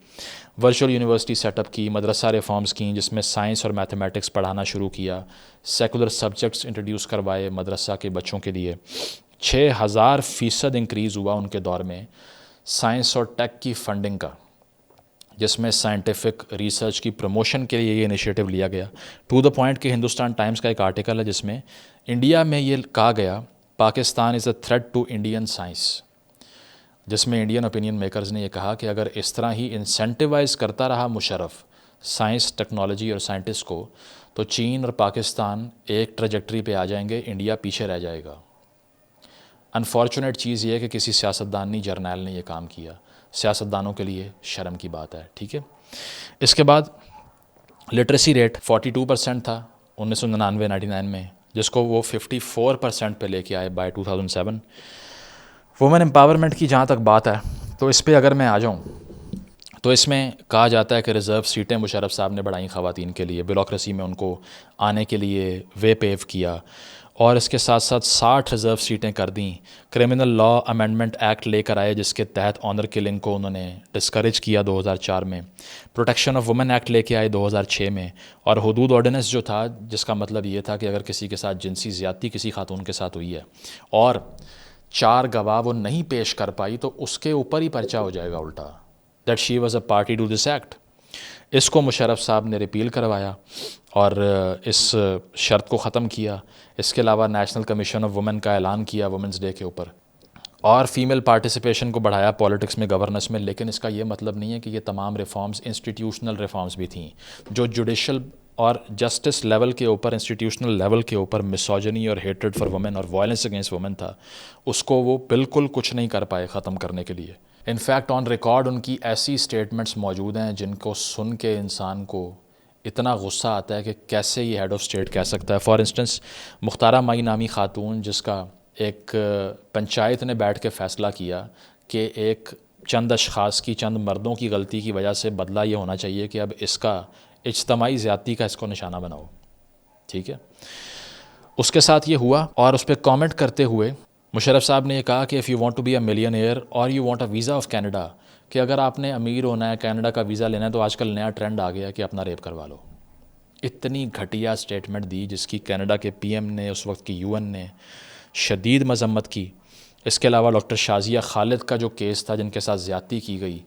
ورچوئل یونیورسٹی سیٹ اپ کی، مدرسہ ریفارمز کیں جس میں سائنس اور میتھمیٹکس پڑھانا شروع کیا، سیکولر سبجیکٹس انٹروڈیوس کروائے مدرسہ کے بچوں کے لیے، 6,000% انکریز ہوا ان کے دور میں سائنس اور ٹیک کی فنڈنگ کا، جس میں سائنٹیفک ریسرچ کی پروموشن کے لیے یہ انیشیٹو لیا گیا، ٹو دا پوائنٹ کہ ہندوستان ٹائمز کا ایک آرٹیکل ہے جس میں انڈیا میں یہ کہا گیا Pakistan is a threat to Indian science, جس میں انڈین اوپینین میکرز نے یہ کہا کہ اگر اس طرح ہی انسینٹیوائز کرتا رہا مشرف سائنس، ٹیکنالوجی اور سائنٹسٹ کو، تو چین اور پاکستان ایک ٹریجیکٹری پہ آ جائیں گے، انڈیا پیچھے رہ جائے گا۔ انفارچونیٹ چیز یہ ہے کہ کسی سیاستدانی جرنیل نے یہ کام کیا، سیاستدانوں کے لیے شرم کی بات ہے۔ ٹھیک ہے، اس کے بعد لٹریسی ریٹ 42% تھا 1999 میں، جس کو وہ 54% پہ لے کے آئے بائی 2007۔ وومن امپاورمنٹ کی جہاں تک بات ہے تو اس پہ اگر میں آ جاؤں تو اس میں کہا جاتا ہے کہ ریزرو سیٹیں مشرف صاحب نے بڑھائیں خواتین کے لیے، بیوروکریسی میں ان کو آنے کے لیے وے پیو کیا، اور اس کے ساتھ ساتھ 60 ریزرو سیٹیں کر دیں۔ کرمنل لا امینڈمنٹ ایکٹ لے کر آئے جس کے تحت آنر کلنگ کو انہوں نے ڈسکریج کیا 2004 میں، پروٹیکشن آف وومن ایکٹ لے کے آئے 2006 میں، اور حدود آرڈیننس جو تھا جس کا مطلب یہ تھا کہ اگر کسی کے ساتھ جنسی زیادتی کسی خاتون کے ساتھ ہوئی ہے اور 4 گواہ وہ نہیں پیش کر پائی تو اس کے اوپر ہی پرچہ ہو جائے گا الٹا، that she was a party to this act. اس کو مشرف صاحب نے ریپیل کروایا اور اس شرط کو ختم کیا۔ اس کے علاوہ نیشنل کمیشن آف وومن کا اعلان کیا وومنس ڈے کے اوپر، اور فیمیل پارٹیسپیشن کو بڑھایا پالیٹکس میں، گورننس میں۔ لیکن اس کا یہ مطلب نہیں ہے کہ یہ تمام ریفارمز انسٹیٹیوشنل ریفارمز بھی تھیں، جو جوڈیشل اور جسٹس لیول کے اوپر، انسٹیٹیوشنل لیول کے اوپر مسوجنی اور ہیٹریڈ فار وومن اور وائلنس اگینسٹ وومن تھا، اس کو وہ بالکل کچھ نہیں کر پائے ختم کرنے کے لیے۔ انفیکٹ آن ریکارڈ ان کی ایسی سٹیٹمنٹس موجود ہیں جن کو سن کے انسان کو اتنا غصہ آتا ہے کہ کیسے یہ ہیڈ آف اسٹیٹ کہہ سکتا ہے۔ فار انسٹنس مختارہ مائی نامی خاتون، جس کا ایک پنچایت نے بیٹھ کے فیصلہ کیا کہ ایک چند اشخاص کی، چند مردوں کی غلطی کی وجہ سے بدلہ یہ ہونا چاہیے کہ اب اس کا اجتماعی زیادتی کا اس کو نشانہ بناؤ، ٹھیک ہے، اس کے ساتھ یہ ہوا۔ اور اس پہ کامنٹ کرتے ہوئے مشرف صاحب نے یہ کہا کہ if you want to be a millionaire اور you want a visa of Canada, کہ اگر آپ نے امیر ہونا ہے، کینیڈا کا ویزا لینا ہے، تو آج کل نیا ٹرینڈ آ گیا ہے کہ اپنا ریپ کروا لو۔ اتنی گھٹیا سٹیٹمنٹ دی جس کی کینیڈا کے پی ایم نے، اس وقت کی یو این نے شدید مذمت کی۔ اس کے علاوہ ڈاکٹر شازیہ خالد کا جو کیس تھا جن کے ساتھ زیادتی کی گئی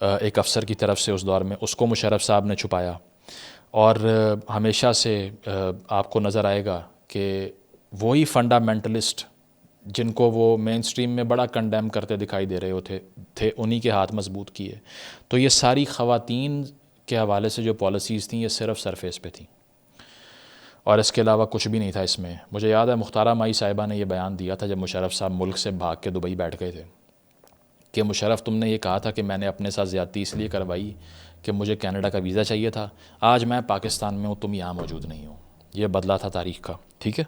ایک افسر کی طرف سے اس دور میں، اس کو مشرف صاحب نے چھپایا۔ اور ہمیشہ سے آپ کو نظر آئے گا کہ وہی فنڈامنٹلسٹ جن کو وہ مین سٹریم میں بڑا کنڈیم کرتے دکھائی دے رہے ہوتے تھے، انہی کے ہاتھ مضبوط کیے۔ تو یہ ساری خواتین کے حوالے سے جو پالیسیز تھیں یہ صرف سرفیس پہ تھیں، اور اس کے علاوہ کچھ بھی نہیں تھا اس میں۔ مجھے یاد ہے مختارہ مائی صاحبہ نے یہ بیان دیا تھا جب مشرف صاحب ملک سے بھاگ کے دبئی بیٹھ گئے تھے کہ مشرف تم نے یہ کہا تھا کہ میں نے اپنے ساتھ زیادتی اس لیے کروائی کہ مجھے کینیڈا کا ویزا چاہیے تھا، آج میں پاکستان میں ہوں، تم یہاں موجود نہیں ہو۔ یہ بدلا تھا تاریخ کا، ٹھیک ہے۔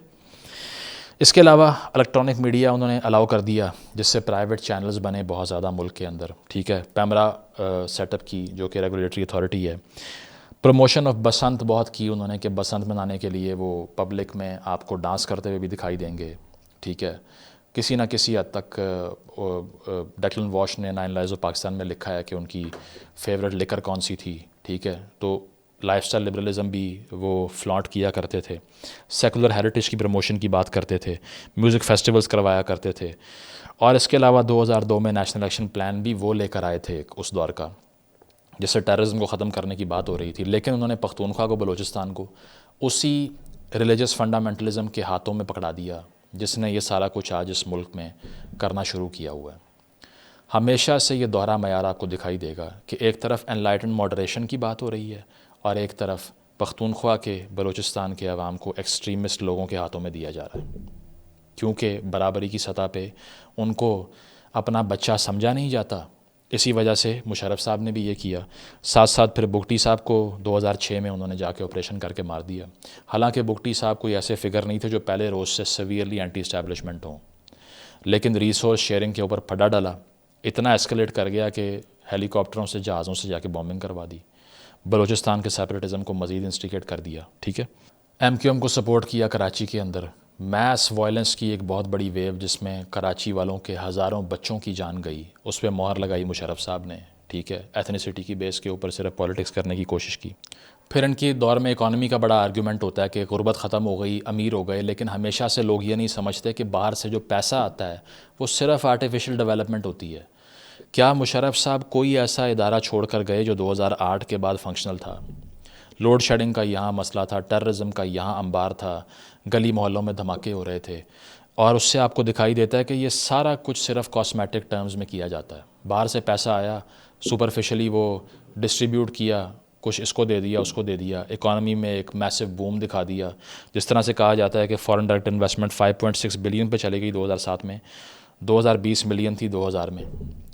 اس کے علاوہ الیکٹرانک میڈیا انہوں نے الاؤ کر دیا جس سے پرائیویٹ چینلز بنے بہت زیادہ ملک کے اندر، ٹھیک ہے۔ پیمرا سیٹ اپ کی جو کہ ریگولیٹری اتھارٹی ہے۔ پروموشن آف بسنت بہت کی انہوں نے کہ بسنت منانے کے لیے وہ پبلک میں آپ کو ڈانس کرتے ہوئے بھی دکھائی دیں گے، ٹھیک ہے۔ کسی نہ کسی حد تک ڈیکلن واش نے 9 لائز آف پاکستان میں لکھا ہے کہ ان کی فیوریٹ لیکر کون سی تھی، ٹھیک ہے۔ تو لائف سٹائل لبرلزم بھی وہ فلانٹ کیا کرتے تھے، سیکولر ہیریٹیج کی پروموشن کی بات کرتے تھے، میوزک فیسٹیولز کروایا کرتے تھے، اور اس کے علاوہ 2002 میں نیشنل ایکشن پلان بھی وہ لے کر آئے تھے اس دور کا، جس سے ٹیررزم کو ختم کرنے کی بات ہو رہی تھی۔ لیکن انہوں نے پختونخوا کو، بلوچستان کو اسی ریلیجس فنڈامنٹلزم کے ہاتھوں میں پکڑا دیا جس نے یہ سارا کچھ آج اس ملک میں کرنا شروع کیا ہوا ہے۔ ہمیشہ سے یہ دوہرا معیار آپ کو دکھائی دے گا کہ ایک طرف انلائٹن ماڈریشن کی بات ہو رہی ہے اور ایک طرف پختونخوا کے، بلوچستان کے عوام کو ایکسٹریمسٹ لوگوں کے ہاتھوں میں دیا جا رہا ہے، کیونکہ برابری کی سطح پہ ان کو اپنا بچہ سمجھا نہیں جاتا۔ اسی وجہ سے مشرف صاحب نے بھی یہ کیا، ساتھ ساتھ پھر بگٹی صاحب کو 2006 میں انہوں نے جا کے آپریشن کر کے مار دیا۔ حالانکہ بگٹی صاحب کوئی ایسے فگر نہیں تھے جو پہلے روز سے سیویئرلی اینٹی اسٹیبلشمنٹ ہوں، لیکن ریسورس شیئرنگ کے اوپر پھڈا ڈالا، اتنا ایسکلیٹ کر گیا کہ ہیلی کاپٹروں سے، جہازوں سے جا کے بامبنگ کروا دی، بلوچستان کے سیپریٹزم کو مزید انسٹیگیٹ کر دیا، ٹھیک ہے۔ ایم کیو ایم کو سپورٹ کیا کراچی کے اندر، میس وائلنس کی ایک بہت بڑی ویو جس میں کراچی والوں کے ہزاروں بچوں کی جان گئی، اس پہ مہر لگائی مشرف صاحب نے، ٹھیک ہے۔ ایتھنیسٹی کی بیس کے اوپر صرف پالیٹکس کرنے کی کوشش کی۔ پھر ان کی دور میں اکانومی کا بڑا آرگیومنٹ ہوتا ہے کہ غربت ختم ہو گئی، امیر ہو گئے، لیکن ہمیشہ سے لوگ یہ نہیں سمجھتے کہ باہر سے جو پیسہ آتا ہے وہ صرف آرٹیفیشل ڈیولپمنٹ ہوتی ہے۔ کیا مشرف صاحب کوئی ایسا ادارہ چھوڑ کر گئے جو 2008 کے بعد فنکشنل تھا؟ لوڈ شیڈنگ کا یہاں مسئلہ تھا، ٹیررزم کا یہاں انبار تھا، گلی محلوں میں دھماکے ہو رہے تھے، اور اس سے آپ کو دکھائی دیتا ہے کہ یہ سارا کچھ صرف کاسمیٹک ٹرمز میں کیا جاتا ہے۔ باہر سے پیسہ آیا، سپرفیشلی وہ ڈسٹریبیوٹ کیا، کچھ اس کو دے دیا، اس کو دے دیا، اکانومی میں ایک میسو بوم دکھا دیا۔ جس طرح سے کہا جاتا ہے کہ فارن ڈائریکٹ انویسٹمنٹ 5.6 بلین پہ چلی گئی 2007 میں، 2020 ملین تھی 2000 میں،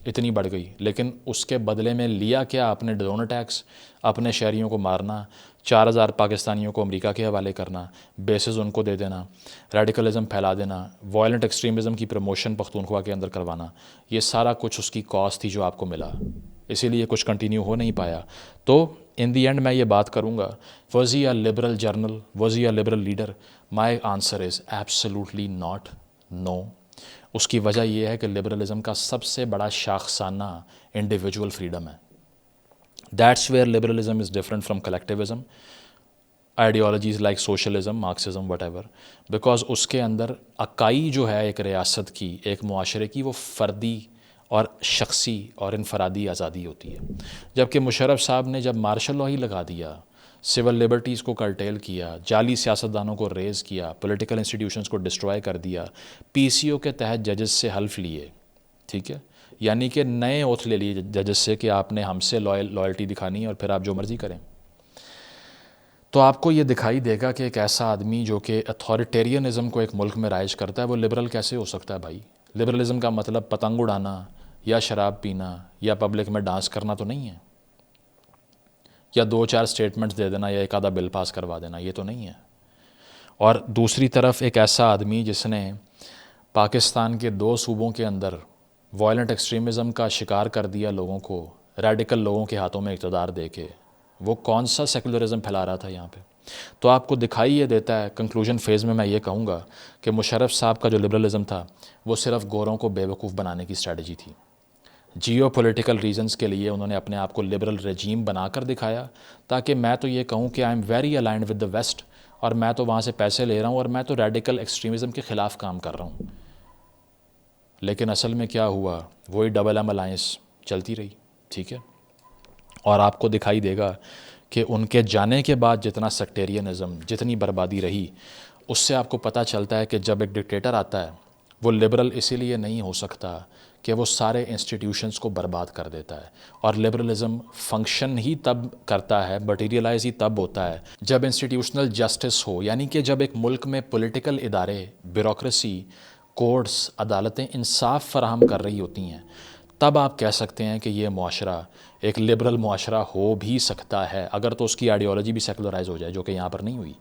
اتنی بڑھ گئی۔ لیکن اس کے بدلے میں لیا کیا آپ نے؟ ڈرون اٹیکس، اپنے شہریوں کو مارنا، 4000 پاکستانیوں کو امریکہ کے حوالے کرنا، بیسز ان کو دے دینا، ریڈیکلزم پھیلا دینا، وائلنٹ ایکسٹریمزم کی پروموشن پختونخوا کے اندر کروانا، یہ سارا کچھ اس کی کاسٹ تھی جو آپ کو ملا۔ اسی لیے کچھ کنٹینیو ہو نہیں پایا. تو ان دی اینڈ میں یہ بات کروں گا, was he a liberal general, was he a liberal leader? My answer is absolutely not, no. اس کی وجہ یہ ہے کہ لبرلزم کا سب سے بڑا شاخسانہ انڈیویجول فریڈم ہے. That's where liberalism is different from collectivism, ideologies like socialism, Marxism, whatever, because اس کے اندر اکائی جو ہے ایک ریاست کی, ایک معاشرے کی, وہ فردی اور شخصی اور انفرادی آزادی ہوتی ہے. جبکہ مشرف صاحب نے جب مارشل لا ہی لگا دیا, سول لبرٹیز کو کرٹیل کیا, جعلی سیاستدانوں کو ریز کیا, پولیٹیکل انسٹیٹیوشنز کو ڈسٹرائے کر دیا, پی سی او کے تحت ججز سے حلف لیے, ٹھیک ہے, یعنی کہ نئے اوتھ لے لیے ججز سے کہ آپ نے ہم سے لائلٹی دکھانی ہے اور پھر آپ جو مرضی کریں. تو آپ کو یہ دکھائی دے گا کہ ایک ایسا آدمی جو کہ اتھارٹیرینزم کو ایک ملک میں رائج کرتا ہے وہ لبرل کیسے ہو سکتا ہے بھائی؟ لبرلزم کا مطلب پتنگ اڑانا یا شراب پینا یا پبلک میں ڈانس کرنا تو نہیں ہے, یا 2-4 اسٹیٹمنٹس دے دینا یا ایک آدھا بل پاس کروا دینا, یہ تو نہیں ہے. اور دوسری طرف ایک ایسا آدمی جس نے پاکستان کے 2 صوبوں کے اندر وائلنٹ ایکسٹریمزم کا شکار کر دیا لوگوں کو, ریڈیکل لوگوں کے ہاتھوں میں اقتدار دے کے, وہ کون سا سیکولرزم پھیلا رہا تھا یہاں پہ؟ تو آپ کو دکھائی یہ دیتا ہے. کنکلوژن فیز میں یہ کہوں گا کہ مشرف صاحب کا جو لبرلزم تھا وہ صرف گوروں کو بیوقوف بنانے کی اسٹریٹجی تھی. جیو پولیٹیکل ریزنز کے لیے انہوں نے اپنے آپ کو لبرل رجیم بنا کر دکھایا, تاکہ میں تو یہ کہوں کہ I am very aligned with the west, اور میں تو وہاں سے پیسے لے رہا ہوں اور میں تو ریڈیکل ایکسٹریمزم کے خلاف کام کر رہا ہوں. لیکن اصل میں کیا ہوا, وہی ڈبل ایم الائنس چلتی رہی, ٹھیک ہے. اور آپ کو دکھائی دے گا کہ ان کے جانے کے بعد جتنا سیکٹیرینزم, جتنی بربادی رہی, اس سے آپ کو پتہ چلتا ہے کہ جب ایک ڈکٹیٹر آتا ہے وہ لبرل اسی لیے نہیں ہو سکتا کہ وہ سارے انسٹیٹیوشنز کو برباد کر دیتا ہے. اور لبرلزم فنکشن ہی تب کرتا ہے, مٹیریلائز ہی تب ہوتا ہے جب انسٹیٹیوشنل جسٹس ہو, یعنی کہ جب ایک ملک میں پولیٹیکل ادارے, بیوروکریسی, کورٹس, عدالتیں انصاف فراہم کر رہی ہوتی ہیں, تب آپ کہہ سکتے ہیں کہ یہ معاشرہ ایک لبرل معاشرہ ہو بھی سکتا ہے, اگر تو اس کی آئیڈیالوجی بھی سیکولرائز ہو جائے, جو کہ یہاں پر نہیں ہوئی.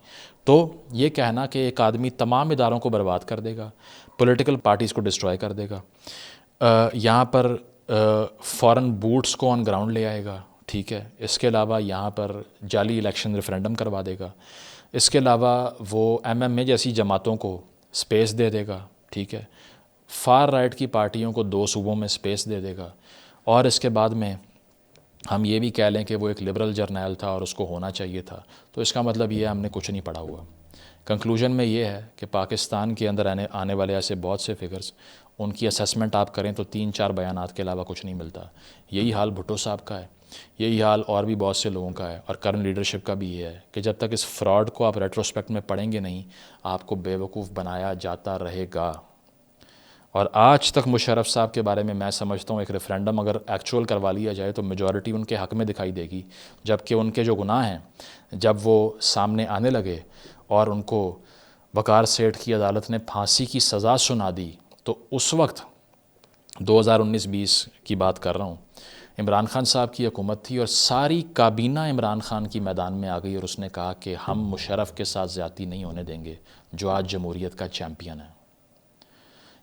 تو یہ کہنا کہ ایک آدمی تمام اداروں کو برباد کر دے گا, پولیٹیکل پارٹیز کو ڈسٹرائے کر دے گا, یہاں پر فورن بوٹس کو آن گراؤنڈ لے آئے گا, ٹھیک ہے, اس کے علاوہ یہاں پر جعلی الیکشن ریفرینڈم کروا دے گا, اس کے علاوہ وہ ایم ایم اے جیسی جماعتوں کو سپیس دے دے گا, ٹھیک ہے, فار رائٹ کی پارٹیوں کو 2 صوبوں میں سپیس دے دے گا, اور اس کے بعد میں ہم یہ بھی کہہ لیں کہ وہ ایک لبرل جرنیل تھا اور اس کو ہونا چاہیے تھا, تو اس کا مطلب یہ ہے ہم نے کچھ نہیں پڑھا ہوا. کنکلوژن میں یہ ہے کہ پاکستان کے اندر آنے والے ایسے بہت سے فگرز, ان کی اسیسمنٹ آپ کریں تو 3-4 بیانات کے علاوہ کچھ نہیں ملتا. یہی حال بھٹو صاحب کا ہے, یہی حال اور بھی بہت سے لوگوں کا ہے, اور کرنٹ لیڈرشپ کا بھی یہ ہے کہ جب تک اس فراڈ کو آپ ریٹروسپیکٹ میں پڑھیں گے نہیں, آپ کو بیوقوف بنایا جاتا رہے گا. اور آج تک مشرف صاحب کے بارے میں سمجھتا ہوں ایک ریفرینڈم اگر ایکچوئل کروا لیا جائے تو میجورٹی ان کے حق میں دکھائی دے گی, جبکہ ان کے جو گناہ ہیں جب وہ سامنے آنے لگے اور ان کو وقار سیٹھ کی عدالت نے پھانسی کی سزا سنا دی, تو اس وقت 2019-20 کی بات کر رہا ہوں, عمران خان صاحب کی حکومت تھی اور ساری کابینہ عمران خان کی میدان میں آ گئی اور اس نے کہا کہ ہم مشرف کے ساتھ زیادتی نہیں ہونے دیں گے جو آج جمہوریت کا چیمپئن ہے.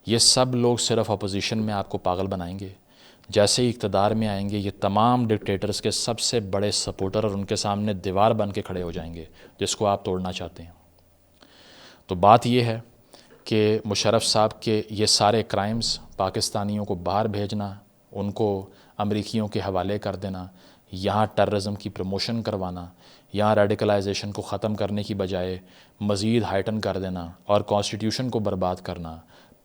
یہ سب لوگ صرف اپوزیشن میں آپ کو پاگل بنائیں گے, جیسے ہی اقتدار میں آئیں گے یہ تمام ڈکٹیٹرز کے سب سے بڑے سپورٹر اور ان کے سامنے دیوار بن کے کھڑے ہو جائیں گے جس کو آپ توڑنا چاہتے ہیں. تو بات یہ ہے کہ مشرف صاحب کے یہ سارے کرائمز, پاکستانیوں کو باہر بھیجنا, ان کو امریکیوں کے حوالے کر دینا, یہاں ٹیررزم کی پروموشن کروانا, یہاں ریڈیکلائزیشن کو ختم کرنے کی بجائے مزید ہائٹن کر دینا اور کانسٹیٹیوشن کو برباد کرنا,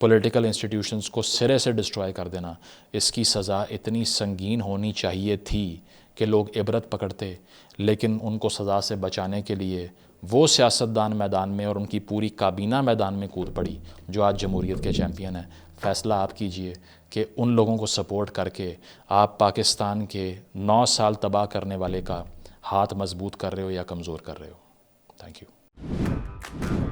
پولیٹیکل انسٹیٹیوشنز کو سرے سے ڈسٹرائے کر دینا, اس کی سزا اتنی سنگین ہونی چاہیے تھی کہ لوگ عبرت پکڑتے. لیکن ان کو سزا سے بچانے کے لیے وہ سیاستدان میدان میں اور ان کی پوری کابینہ میدان میں کود پڑی جو آج جمہوریت کے چیمپئن ہیں. فیصلہ آپ کیجئے کہ ان لوگوں کو سپورٹ کر کے آپ پاکستان کے 9 سال تباہ کرنے والے کا ہاتھ مضبوط کر رہے ہو یا کمزور کر رہے ہو. Thank you.